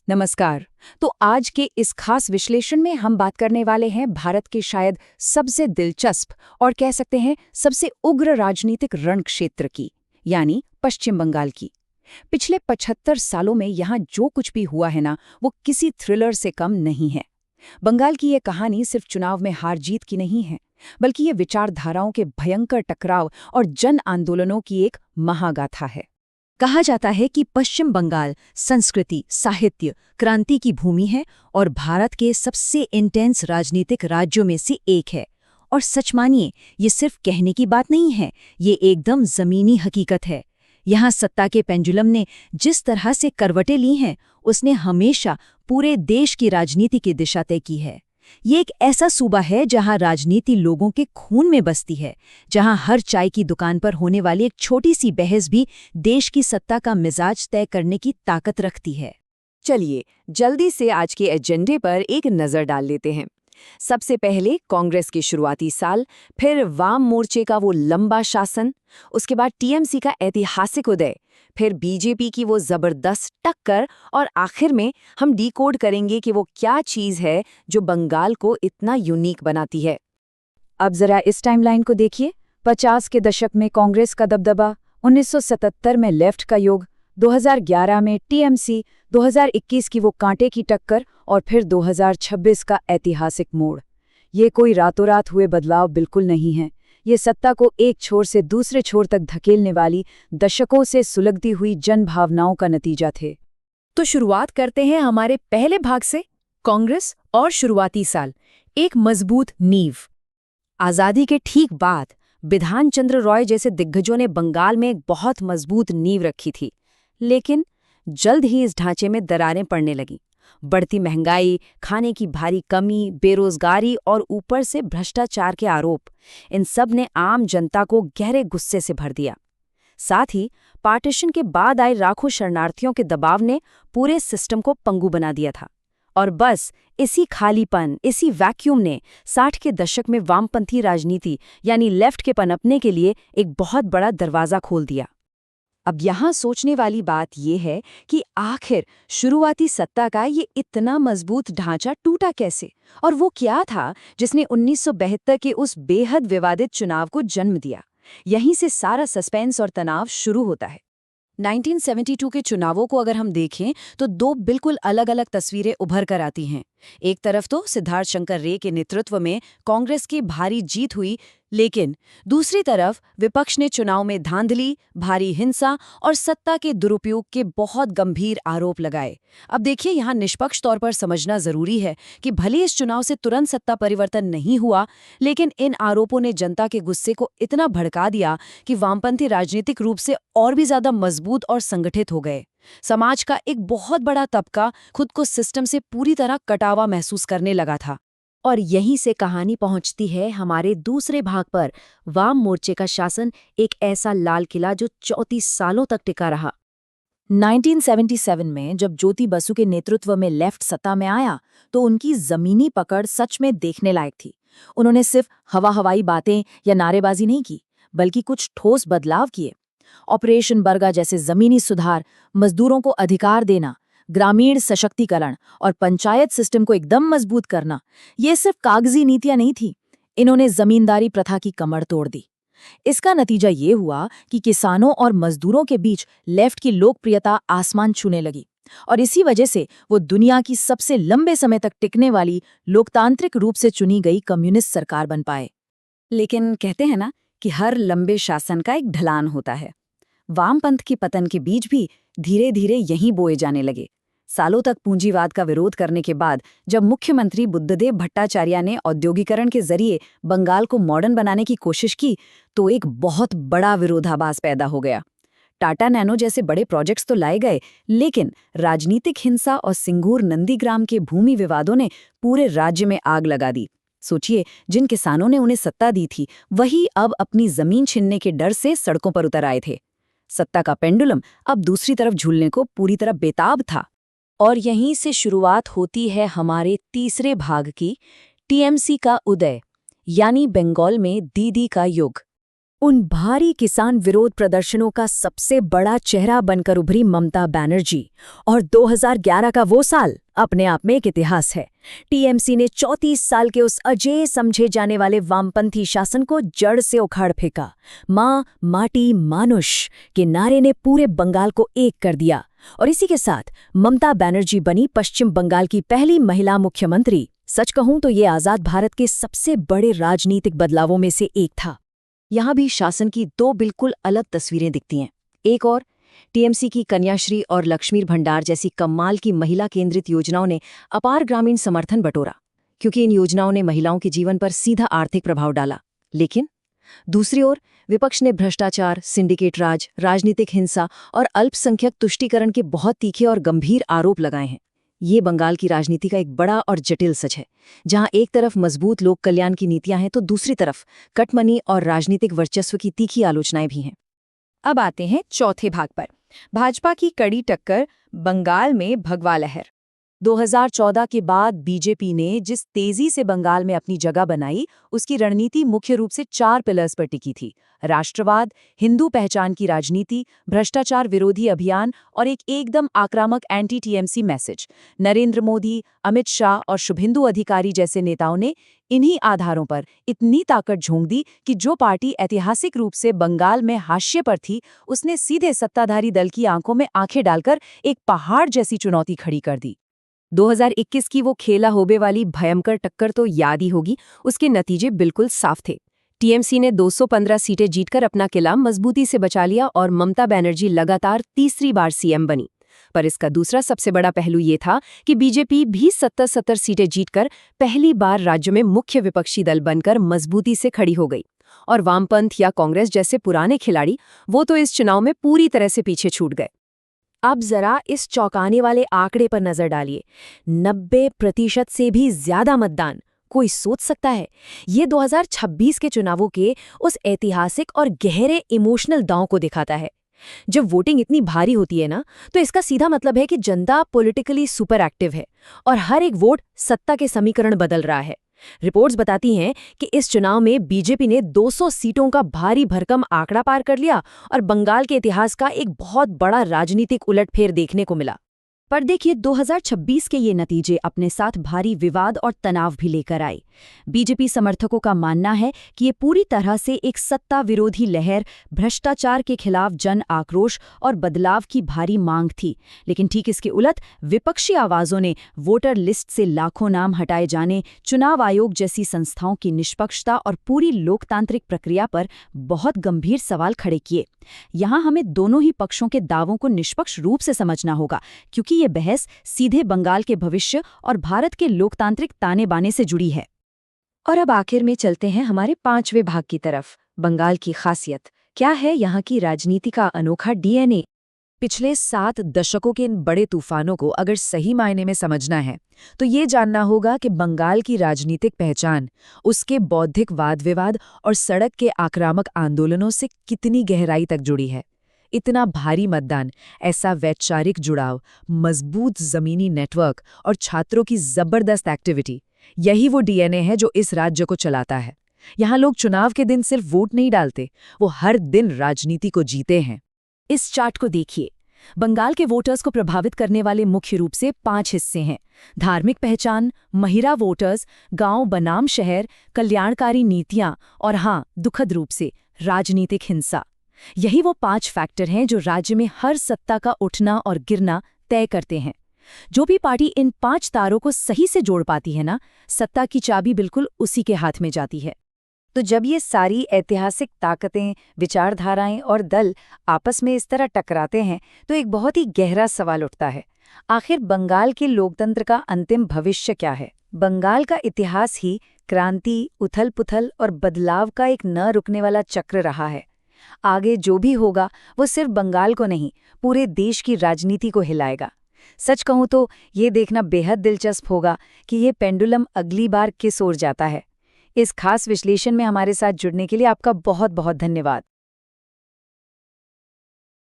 नमस्कार। तो आज के इस खास विश्लेषण में हम बात करने वाले हैं भारत के शायद सबसे दिलचस्प और कह सकते हैं सबसे उग्र राजनीतिक रण क्षेत्र की, यानी पश्चिम बंगाल की। पिछले 75 सालों में यहाँ जो कुछ भी हुआ है ना, वो किसी थ्रिलर से कम नहीं है। बंगाल की ये कहानी सिर्फ चुनाव में हार जीत की नहीं है, बल्कि ये विचारधाराओं के भयंकर टकराव और जन आंदोलनों की एक महागाथा है। कहा जाता है कि पश्चिम बंगाल संस्कृति, साहित्य, क्रांति की भूमि है और भारत के सबसे इंटेंस राजनीतिक राज्यों में से एक है। और सच मानिए, ये सिर्फ कहने की बात नहीं है, ये एकदम जमीनी हकीकत है। यहाँ सत्ता के पेंडुलम ने जिस तरह से करवटें ली हैं, उसने हमेशा पूरे देश की राजनीति की दिशा तय की है। ये एक ऐसा सूबा है जहां राजनीति लोगों के खून में बसती है, जहां हर चाय की दुकान पर होने वाली एक छोटी सी बहस भी देश की सत्ता का मिजाज तय करने की ताकत रखती है। चलिए जल्दी से आज के एजेंडे पर एक नज़र डाल लेते हैं। सबसे पहले कांग्रेस के शुरुआती साल, फिर वाम मोर्चे का वो लंबा शासन, उसके बाद टीएमसी का ऐतिहासिक उदय, फिर बीजेपी की वो जबरदस्त टक्कर और आखिर में हम डिकोड करेंगे कि वो क्या चीज़ है जो बंगाल को इतना यूनिक बनाती है। अब जरा इस टाइमलाइन को देखिए। 50 के दशक में कांग्रेस का दबदबा, 1977 में लेफ्ट का योग, 2011 में टीएमसी, 2021 की वो कांटे की टक्कर और फिर 2026 का ऐतिहासिक मोड़। ये कोई रातों रात हुए बदलाव बिल्कुल नहीं है। ये सत्ता को एक छोर से दूसरे छोर तक धकेलने वाली दशकों से सुलगती हुई जन भावनाओं का नतीजा थे। तो शुरुआत करते हैं हमारे पहले भाग से, कांग्रेस और शुरुआती साल, एक मजबूत नींव। आज़ादी के ठीक बाद बिधान चंद्र रॉय जैसे दिग्गजों ने बंगाल में एक बहुत मजबूत नींव रखी थी, लेकिन जल्द ही इस ढांचे में दरारें पड़ने लगीं। बढ़ती महंगाई, खाने की भारी कमी, बेरोजगारी और ऊपर से भ्रष्टाचार के आरोप, इन सब ने आम जनता को गहरे गुस्से से भर दिया। साथ ही पार्टीशन के बाद आए लाखों शरणार्थियों के दबाव ने पूरे सिस्टम को पंगु बना दिया था। और बस इसी खालीपन, इसी वैक्यूम ने 60 के दशक में वामपंथी राजनीति यानी लेफ्ट के पनपने के लिए एक बहुत बड़ा दरवाज़ा खोल दिया। अब यहाँ सोचने वाली बात यह है कि आखिर शुरुआती सत्ता का ये इतना मजबूत ढांचा टूटा कैसे, और वो क्या था जिसने 1972 के उस बेहद विवादित चुनाव को जन्म दिया। यहीं से सारा सस्पेंस और तनाव शुरू होता है। 1972 के चुनावों को अगर हम देखें तो दो बिल्कुल अलग अलग तस्वीरें उभर कर आती हैं। एक तरफ तो सिद्धार्थ शंकर रे के नेतृत्व में कांग्रेस की भारी जीत हुई, लेकिन दूसरी तरफ विपक्ष ने चुनाव में धांधली, भारी हिंसा और सत्ता के दुरुपयोग के बहुत गंभीर आरोप लगाए। अब देखिए, यहाँ निष्पक्ष तौर पर समझना जरूरी है कि भले इस चुनाव से तुरंत सत्ता परिवर्तन नहीं हुआ, लेकिन इन आरोपों ने जनता के गुस्से को इतना भड़का दिया कि वामपंथी राजनीतिक रूप से और भी ज्यादा मजबूत और संगठित हो गए। समाज का एक बहुत बड़ा तबका खुद को सिस्टम से पूरी तरह कटा हुआ महसूस करने लगा था। और यहीं से कहानी पहुंचती है हमारे दूसरे भाग पर, वाम मोर्चे का शासन, एक ऐसा लाल किला जो 34 सालों तक टिका रहा। 1977 में जब ज्योति बसु के नेतृत्व में लेफ्ट सत्ता में आया, तो उनकी जमीनी पकड़ सच में देखने लायक थी। उन्होंने सिर्फ हवाई बातें या नारेबाजी नहीं की, बल्कि कुछ ठोस बदलाव किए। ऑपरेशन बरगा जैसे जमीनी सुधार, मजदूरों को अधिकार देना, ग्रामीण सशक्तिकरण और पंचायत सिस्टम को एकदम मजबूत करना, ये सिर्फ कागजी नीतियां नहीं थी। इन्होंने जमींदारी प्रथा की कमर तोड़ दी। इसका नतीजा ये हुआ कि किसानों और मजदूरों के बीच लेफ्ट की लोकप्रियता आसमान छूने लगी, और इसी वजह से वो दुनिया की सबसे लंबे समय तक टिकने वाली लोकतांत्रिक रूप से चुनी गई कम्युनिस्ट सरकार बन पाए। लेकिन कहते हैं ना कि हर लंबे शासन का एक ढलान होता है। वामपंथ के पतन के बीज भी धीरे धीरे यहीं बोए जाने लगे। सालों तक पूंजीवाद का विरोध करने के बाद जब मुख्यमंत्री बुद्धदेव भट्टाचार्य ने औद्योगिकरण के जरिए बंगाल को मॉडर्न बनाने की कोशिश की, तो एक बहुत बड़ा विरोधाभास पैदा हो गया। टाटा नैनो जैसे बड़े प्रोजेक्ट्स तो लाए गए, लेकिन राजनीतिक हिंसा और सिंगूर नंदीग्राम के भूमि विवादों ने पूरे राज्य में आग लगा दी। सोचिए, जिन किसानों ने उन्हें सत्ता दी थी, वही अब अपनी जमीन छीनने के डर से सड़कों पर उतर आए थे। सत्ता का पेंडुलम अब दूसरी तरफ झूलने को पूरी तरह बेताब था। और यहीं से शुरुआत होती है हमारे तीसरे भाग की, टीएमसी का उदय, यानी बंगाल में दीदी का युग। उन भारी किसान विरोध प्रदर्शनों का सबसे बड़ा चेहरा बनकर उभरी ममता बनर्जी। और 2011 का वो साल अपने आप में एक इतिहास है। टीएमसी ने 34 साल के उस अजेय समझे जाने वाले वामपंथी शासन को जड़ से उखाड़ फेंका। माँ, माटी, मानुष के नारे ने पूरे बंगाल को एक कर दिया। और इसी के साथ ममता बनर्जी बनी पश्चिम बंगाल की पहली महिला मुख्यमंत्री। सच कहूं तो ये आज़ाद भारत के सबसे बड़े राजनीतिक बदलावों में से एक था। यहाँ भी शासन की दो बिल्कुल अलग तस्वीरें दिखती हैं। एक और टीएमसी की कन्याश्री और लक्ष्मी भंडार जैसी कमाल की महिला केंद्रित योजनाओं ने अपार ग्रामीण समर्थन बटोरा, क्योंकि इन योजनाओं ने महिलाओं के जीवन पर सीधा आर्थिक प्रभाव डाला। लेकिन दूसरी ओर विपक्ष ने भ्रष्टाचार, सिंडिकेट राज, राजनीतिक हिंसा और अल्पसंख्यक तुष्टीकरण के बहुत तीखे और गंभीर आरोप लगाए हैं। ये बंगाल की राजनीति का एक बड़ा और जटिल सच है, जहां एक तरफ मजबूत लोक कल्याण की नीतियां हैं तो दूसरी तरफ कटमनी और राजनीतिक वर्चस्व की तीखी आलोचनाएं भी हैं। अब आते हैं चौथे भाग पर, भाजपा की कड़ी टक्कर बंगाल में भगवा लहर। 2014 के बाद बीजेपी ने जिस तेजी से बंगाल में अपनी जगह बनाई, उसकी रणनीति मुख्य रूप से 4 पिलर्स पर टिकी थी: राष्ट्रवाद, हिंदू पहचान की राजनीति, भ्रष्टाचार विरोधी अभियान और एक एकदम आक्रामक anti TMC message. Narendra Modi, Amit Shah और शुभेंदु अधिकारी जैसे नेताओं ने इन्हीं आधारों पर इतनी ताकत झोंक दी कि जो पार्टी ऐतिहासिक रूप से बंगाल में हाशिए पर थी, उसने सीधे सत्ताधारी दल की आंखों में आंखें डालकर एक पहाड़ जैसी चुनौती खड़ी कर दी। 2021 की वो खेला होबे वाली भयंकर टक्कर तो याद ही होगी। उसके नतीजे बिल्कुल साफ थे। टीएमसी ने 215 सीटें जीतकर अपना किला मजबूती से बचा लिया और ममता बनर्जी लगातार तीसरी बार सीएम बनी। पर इसका दूसरा सबसे बड़ा पहलू ये था कि बीजेपी भी 70 सीटें जीतकर पहली बार राज्य में मुख्य विपक्षी दल बनकर मजबूती से खड़ी हो गई। और वामपंथ या कांग्रेस जैसे पुराने खिलाड़ी, वो तो इस चुनाव में पूरी तरह से पीछे छूट गए। अब जरा इस चौंकाने वाले आंकड़े पर नजर डालिए, 90% से भी ज्यादा मतदान। कोई सोच सकता है ये 2026 के चुनावों के उस ऐतिहासिक और गहरे इमोशनल दांव को दिखाता है। जब वोटिंग इतनी भारी होती है ना, तो इसका सीधा मतलब है कि जनता पॉलिटिकली सुपर एक्टिव है और हर एक वोट सत्ता के समीकरण बदल रहा है। रिपोर्ट्स बताती हैं कि इस चुनाव में बीजेपी ने 200 सीटों का भारी भरकम आंकड़ा पार कर लिया और बंगाल के इतिहास का एक बहुत बड़ा राजनीतिक उलटफेर देखने को मिला। पर देखिए, 2026 के ये नतीजे अपने साथ भारी विवाद और तनाव भी लेकर आए। बीजेपी समर्थकों का मानना है कि ये पूरी तरह से एक सत्ता विरोधी लहर, भ्रष्टाचार के खिलाफ जन आक्रोश और बदलाव की भारी मांग थी। लेकिन ठीक इसके उलट विपक्षी आवाजों ने वोटर लिस्ट से लाखों नाम हटाए जाने, चुनाव आयोग जैसी संस्थाओं की निष्पक्षता और पूरी लोकतांत्रिक प्रक्रिया पर बहुत गंभीर सवाल खड़े किए। यहाँ हमें दोनों ही पक्षों के दावों को निष्पक्ष रूप से समझना होगा, क्योंकि ये बहस सीधे बंगाल के भविष्य और भारत के लोकतांत्रिक ताने बाने से जुड़ी है। और अब आखिर में चलते हैं हमारे 5वें भाग की तरफ, बंगाल की खासियत। क्या है यहाँ की राजनीति का अनोखा डीएनए? पिछले 7 दशकों के इन बड़े तूफानों को अगर सही मायने में समझना है तो ये जानना होगा कि बंगाल की राजनीतिक पहचान उसके बौद्धिक वाद विवाद और सड़क के आक्रामक आंदोलनों से कितनी गहराई तक जुड़ी है। इतना भारी मतदान, ऐसा वैचारिक जुड़ाव, मजबूत जमीनी नेटवर्क और छात्रों की जबरदस्त एक्टिविटी, यही वो डीएनए है जो इस राज्य को चलाता है। यहाँ लोग चुनाव के दिन सिर्फ वोट नहीं डालते, वो हर दिन राजनीति को जीते हैं। इस चार्ट को देखिए। बंगाल के वोटर्स को प्रभावित करने वाले मुख्य रूप से 5 हिस्से हैं: धार्मिक पहचान, महिला वोटर्स, गांव बनाम शहर, कल्याणकारी नीतियां और हाँ, दुखद रूप से राजनीतिक हिंसा। यही वो 5 फैक्टर हैं जो राज्य में हर सत्ता का उठना और गिरना तय करते हैं। जो भी पार्टी इन 5 तारों को सही से जोड़ पाती है ना, सत्ता की चाबी बिल्कुल उसी के हाथ में जाती है। तो जब ये सारी ऐतिहासिक ताकतें, विचारधाराएं और दल आपस में इस तरह टकराते हैं, तो एक बहुत ही गहरा सवाल उठता है, आखिर बंगाल के लोकतंत्र का अंतिम भविष्य क्या है? बंगाल का इतिहास ही क्रांति, उथल-पुथल और बदलाव का एक न रुकने वाला चक्र रहा है। आगे जो भी होगा वो सिर्फ बंगाल को नहीं, पूरे देश की राजनीति को हिलाएगा। सच कहूं तो ये देखना बेहद दिलचस्प होगा कि ये पेंडुलम अगली बार किस ओर जाता है। इस खास विश्लेषण में हमारे साथ जुड़ने के लिए आपका बहुत बहुत धन्यवाद।